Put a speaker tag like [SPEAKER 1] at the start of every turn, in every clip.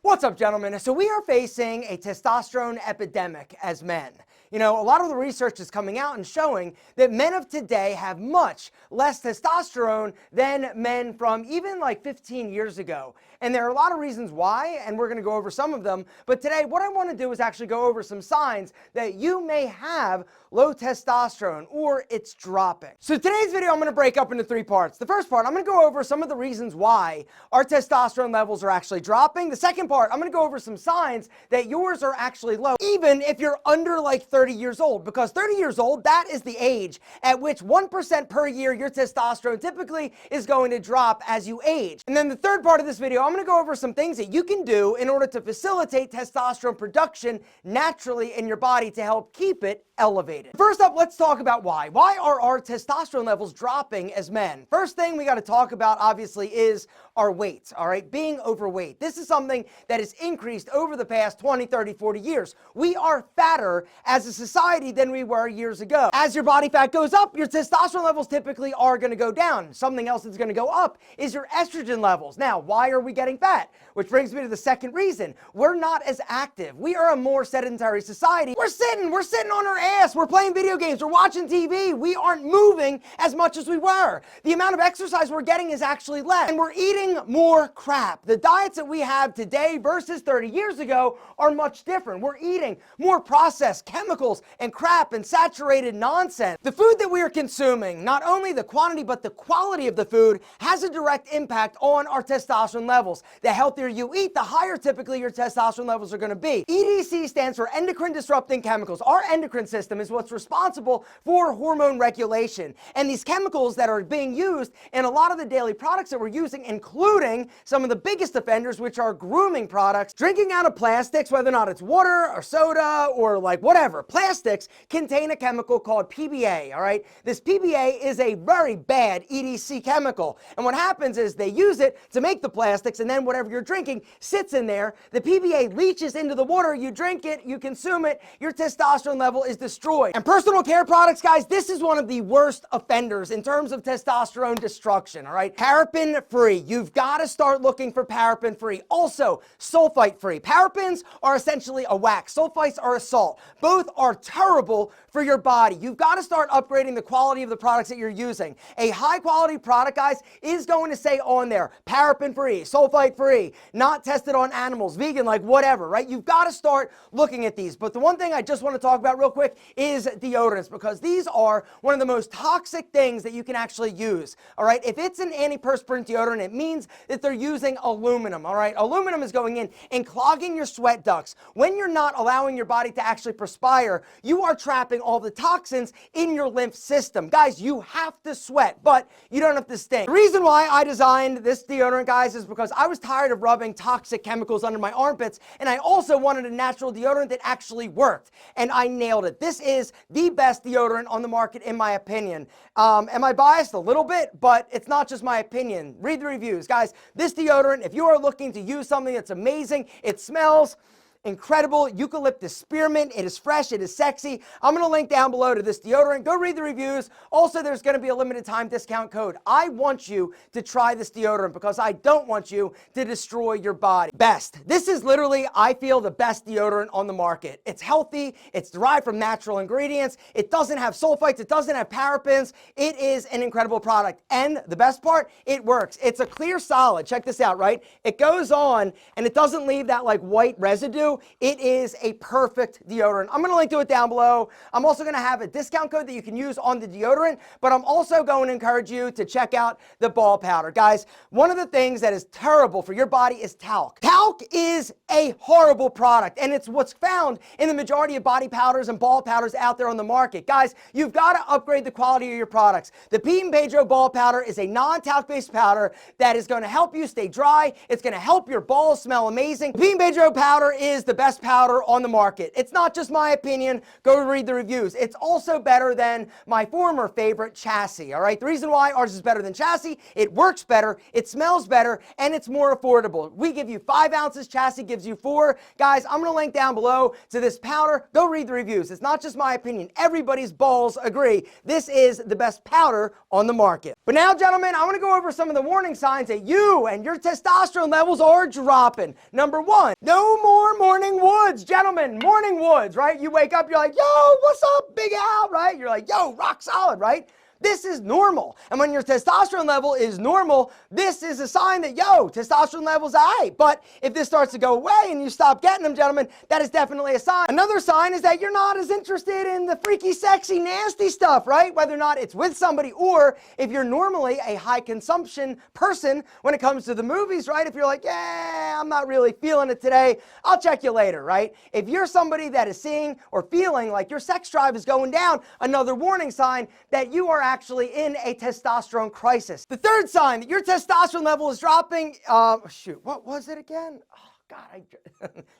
[SPEAKER 1] What's up, gentlemen? So we are facing a testosterone epidemic as men. You know, a lot of the research is coming out and showing that men of today have much less testosterone than men from even like 15 years ago. And there are a lot of reasons why, and we're going to go over some of them. But today, what I want to do is actually go over some signs that you may have low testosterone or it's dropping. So today's video, I'm going to break up into three parts. The first part, I'm going to go over some of the reasons why our testosterone levels are actually dropping. The second part, I'm going to go over some signs that yours are actually low, even if you're under like 30 years old, because 30 years old, that is the age at which 1% per year your testosterone typically is going to drop as you age. And then the third part of this video, I'm going to go over some things that you can do in order to facilitate testosterone production naturally in your body to help keep it elevated. First up, let's talk about why. Why are our testosterone levels dropping as men? First thing we got to talk about, obviously, is our weight, all right? Being overweight. This is something that has increased over the past 20, 30, 40 years. We are fatter as a society than we were years ago. As your body fat goes up, your testosterone levels typically are going to go down. Something else that's going to go up is your estrogen levels. Now, why are we getting fat? Which brings me to the second reason. We're not as active. We are a more sedentary society. We're sitting on our ass. We're playing video games. We're watching TV. We aren't moving as much as we were. The amount of exercise we're getting is actually less. And we're eating more crap. The diets that we have today versus 30 years ago are much different. We're eating more processed chemicals and crap and saturated nonsense. The food that we are consuming, not only the quantity but the quality of the food, has a direct impact on our testosterone levels. The healthier you eat, the higher typically your testosterone levels are going to be. EDC stands for endocrine disrupting chemicals. Our endocrine system is what's responsible for hormone regulation. And these chemicals that are being used in a lot of the daily products that we're using, including some of the biggest offenders, which are grooming products, drinking out of plastics, whether or not it's water or soda or like whatever, plastics contain a chemical called PBA, all right? This PBA is a very bad EDC chemical. And what happens is they use it to make the plastics, and then whatever you're drinking sits in there. The PBA leaches into the water, you drink it, you consume it, your testosterone level is destroyed. And personal care products, guys, this is one of the worst offenders in terms of testosterone destruction, all right? Paraben-free. You've got to start looking for paraben-free. Also, sulfite-free. Parabens are essentially a wax. Sulfites are a salt. Both are terrible for your body. You've got to start upgrading the quality of the products that you're using. A high-quality product, guys, is going to say on there, paraben-free, sulfite-free, not tested on animals, vegan, like whatever, right? You've got to start looking at these. But the one thing I just want to talk about real quick is deodorants, because these are one of the most toxic things that you can actually use, all right? If it's an antiperspirant deodorant, it means that they're using aluminum, all right? Aluminum is going in and clogging your sweat ducts. When you're not allowing your body to actually perspire, you are trapping all the toxins in your lymph system. Guys, you have to sweat, but you don't have to stink. The reason why I designed this deodorant, guys, is because I was tired of rubbing toxic chemicals under my armpits, and I also wanted a natural deodorant that actually worked, and I nailed it. This is the best deodorant on the market, in my opinion. Am I biased? A little bit, but it's not just my opinion. Read the reviews. Guys, this deodorant, if you are looking to use something that's amazing, it smells incredible, eucalyptus spearmint, it is fresh, it is sexy. I'm going to link down below to this deodorant. Go read the reviews. Also, there's going to be a limited time discount code. I want you to try this deodorant because I don't want you to destroy your body. Best. This is literally, I feel, the best deodorant on the market. It's healthy, it's derived from natural ingredients, it doesn't have sulfites, it doesn't have parabens. It is an incredible product. And the best part, it works. It's a clear solid. Check this out, right? It goes on and it doesn't leave that like white residue. It is a perfect deodorant. I'm going to link to it down below. I'm also going to have a discount code that you can use on the deodorant, but I'm also going to encourage you to check out the ball powder. Guys, one of the things that is terrible for your body is talc. Talc is a horrible product, and it's what's found in the majority of body powders and ball powders out there on the market. Guys, you've got to upgrade the quality of your products. The Pete and Pedro ball powder is a non-talc-based powder that is going to help you stay dry. It's going to help your balls smell amazing. The Pete and Pedro powder is the best powder on the market. It's not just my opinion. Go read the reviews. It's also better than my former favorite, Chassis. All right. The reason why ours is better than Chassis, it works better, it smells better, and it's more affordable. We give you 5 ounces. Chassis gives you 4. Guys, I'm going to link down below to this powder. Go read the reviews. It's not just my opinion. Everybody's balls agree. This is the best powder on the market. But now, gentlemen, I want to go over some of the warning signs that you and your testosterone levels are dropping. Number 1, no more morning woods. Gentlemen, morning woods, right? You wake up, you're like, yo, what's up, Big Al, right? You're like, yo, rock solid, right? This is normal. And when your testosterone level is normal, this is a sign that, yo, testosterone level's all right. But if this starts to go away and you stop getting them, gentlemen, that is definitely a sign. Another sign is that you're not as interested in the freaky, sexy, nasty stuff, right? Whether or not it's with somebody or if you're normally a high consumption person when it comes to the movies, right? If you're like, yeah, I'm not really feeling it today, I'll check you later, right? If you're somebody that is seeing or feeling like your sex drive is going down, another warning sign that you are actually in a testosterone crisis. The third sign that your testosterone level is dropping, what was it again? God,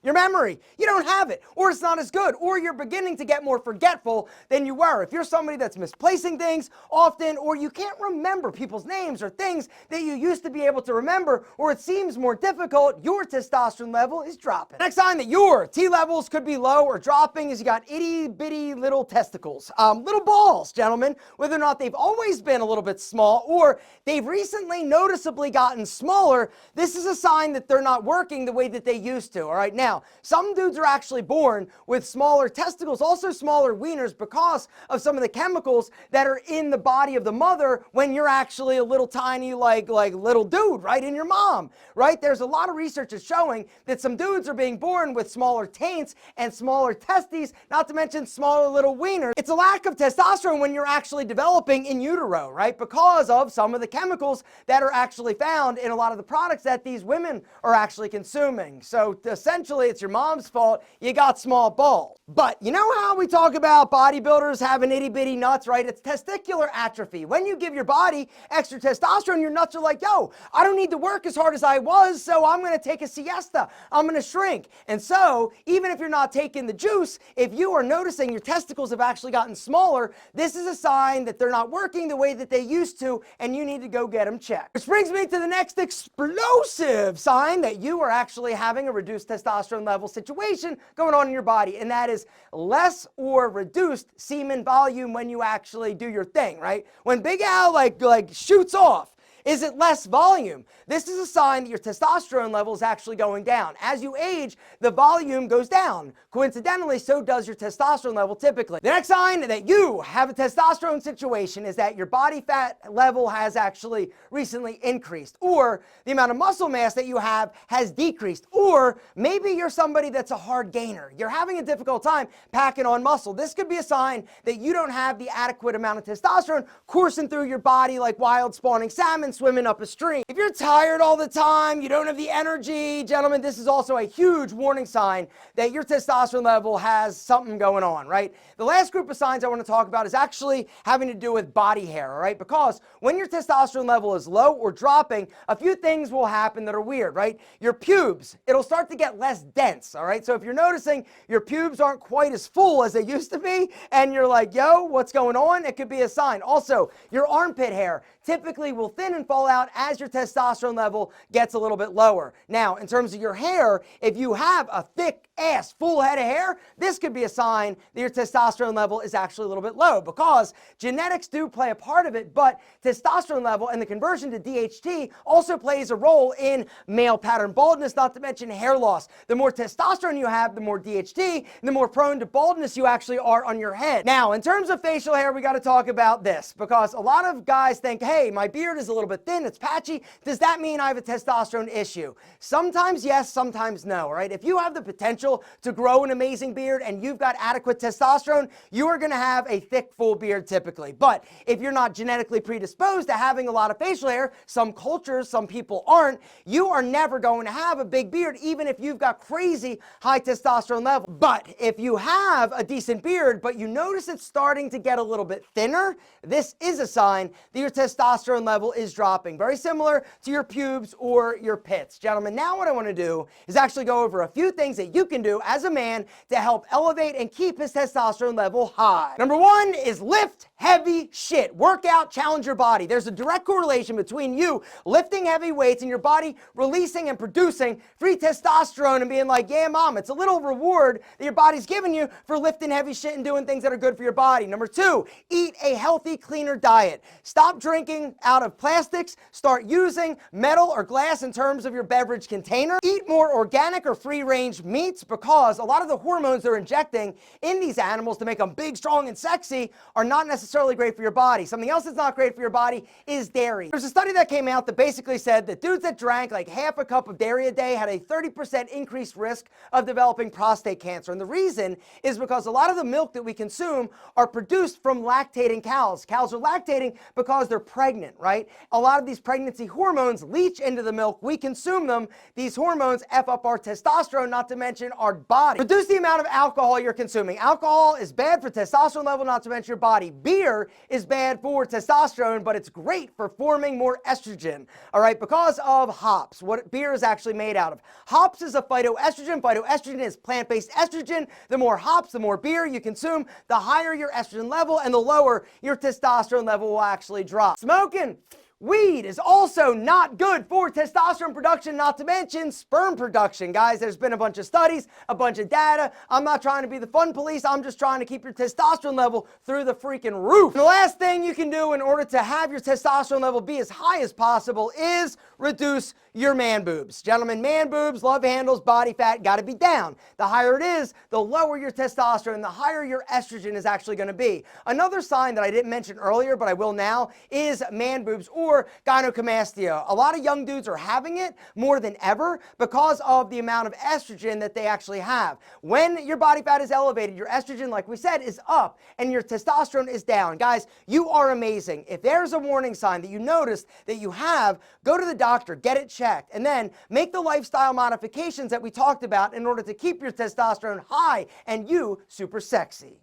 [SPEAKER 1] your memory, you don't have it, or it's not as good, or you're beginning to get more forgetful than you were. If you're somebody that's misplacing things often, or you can't remember people's names or things that you used to be able to remember, or it seems more difficult, your testosterone level is dropping. Next sign that your T levels could be low or dropping is you got itty bitty little testicles, little balls, gentlemen, whether or not they've always been a little bit small, or they've recently noticeably gotten smaller. This is a sign that they're not working the way that they used to. All right, now some dudes are actually born with smaller testicles, also smaller wieners, because of some of the chemicals that are in the body of the mother when you're actually a little tiny like little dude, right, in your mom, right? There's a lot of research that's showing that some dudes are being born with smaller taints and smaller testes, not to mention smaller little wieners. It's a lack of testosterone when you're actually developing in utero, right, because of some of the chemicals that are actually found in a lot of the products that these women are actually consuming. So essentially, it's your mom's fault you got small balls. But you know how we talk about bodybuilders having itty bitty nuts, right? It's testicular atrophy. When you give your body extra testosterone, your nuts are like, yo, I don't need to work as hard as I was, so I'm going to take a siesta. I'm going to shrink. And so even if you're not taking the juice, if you are noticing your testicles have actually gotten smaller, this is a sign that they're not working the way that they used to, and you need to go get them checked. Which brings me to the next explosive sign that you are actually having a reduced testosterone level situation going on in your body, and that is less or reduced semen volume when you actually do your thing, right? When Big Al like shoots off, is it less volume? This is a sign that your testosterone level is actually going down. As you age, the volume goes down. Coincidentally, so does your testosterone level typically. The next sign that you have a testosterone situation is that your body fat level has actually recently increased, or the amount of muscle mass that you have has decreased, or maybe you're somebody that's a hard gainer. You're having a difficult time packing on muscle. This could be a sign that you don't have the adequate amount of testosterone coursing through your body like wild spawning salmon swimming up a stream. If you're tired all the time, you don't have the energy, gentlemen, this is also a huge warning sign that your testosterone level has something going on, right? The last group of signs I want to talk about is actually having to do with body hair, all right? Because when your testosterone level is low or dropping, a few things will happen that are weird, right? Your pubes, it'll start to get less dense, all right? So if you're noticing your pubes aren't quite as full as they used to be, and you're like, yo, what's going on? It could be a sign. Also, your armpit hair typically will thin and fall out as your testosterone level gets a little bit lower. Now, in terms of your hair, if you have a thick ass, full head of hair, this could be a sign that your testosterone level is actually a little bit low, because genetics do play a part of it, but testosterone level and the conversion to DHT also plays a role in male pattern baldness, not to mention hair loss. The more testosterone you have, the more DHT, the more prone to baldness you actually are on your head. Now, in terms of facial hair, we got to talk about this, because a lot of guys think, hey, my beard is a little bit thin, it's patchy. Does that mean I have a testosterone issue? Sometimes yes, sometimes no, right? If you have the potential to grow an amazing beard and you've got adequate testosterone, you are going to have a thick, full beard typically. But if you're not genetically predisposed to having a lot of facial hair, some cultures, some people aren't, you are never going to have a big beard, even if you've got crazy high testosterone level. But if you have a decent beard, but you notice it's starting to get a little bit thinner, this is a sign that your testosterone level is dropping. dropping, very similar to your pubes or your pits. Gentlemen, now what I want to do is actually go over a few things that you can do as a man to help elevate and keep his testosterone level high. Number one is lift heavy shit. Work out, challenge your body. There's a direct correlation between you lifting heavy weights and your body releasing and producing free testosterone and being like, yeah, mom, it's a little reward that your body's giving you for lifting heavy shit and doing things that are good for your body. Number two, eat a healthy, cleaner diet. Stop drinking out of plastics. Start using metal or glass in terms of your beverage container. Eat more organic or free-range meats, because a lot of the hormones they're injecting in these animals to make them big, strong, and sexy are not necessarily great for your body. Something else that's not great for your body is dairy. There's a study that came out that basically said that dudes that drank like half a cup of dairy a day had a 30% increased risk of developing prostate cancer. And the reason is because a lot of the milk that we consume are produced from lactating cows. Cows are lactating because they're pregnant, right? A lot of these pregnancy hormones leach into the milk. We consume them. These hormones F up our testosterone, not to mention our body. Reduce the amount of alcohol you're consuming. Alcohol is bad for testosterone level, not to mention your body. Beer is bad for testosterone, but it's great for forming more estrogen, all right, because of hops, what beer is actually made out of. Hops is a phytoestrogen. Phytoestrogen is plant-based estrogen. The more hops, the more beer you consume, the higher your estrogen level and the lower your testosterone level will actually drop. Smoking weed is also not good for testosterone production, not to mention sperm production. Guys, there's been a bunch of studies, a bunch of data. I'm not trying to be the fun police. I'm just trying to keep your testosterone level through the freaking roof. And the last thing you can do in order to have your testosterone level be as high as possible is reduce your man boobs. Gentlemen, man boobs, love handles, body fat, got to be down. The higher it is, the lower your testosterone, the higher your estrogen is actually going to be. Another sign that I didn't mention earlier, but I will now, is man boobs or gynecomastia. A lot of young dudes are having it more than ever because of the amount of estrogen that they actually have. When your body fat is elevated, your estrogen, like we said, is up and your testosterone is down. Guys, you are amazing. If there's a warning sign that you notice that you have, go to the doctor, get it checked, and then make the lifestyle modifications that we talked about in order to keep your testosterone high and you super sexy.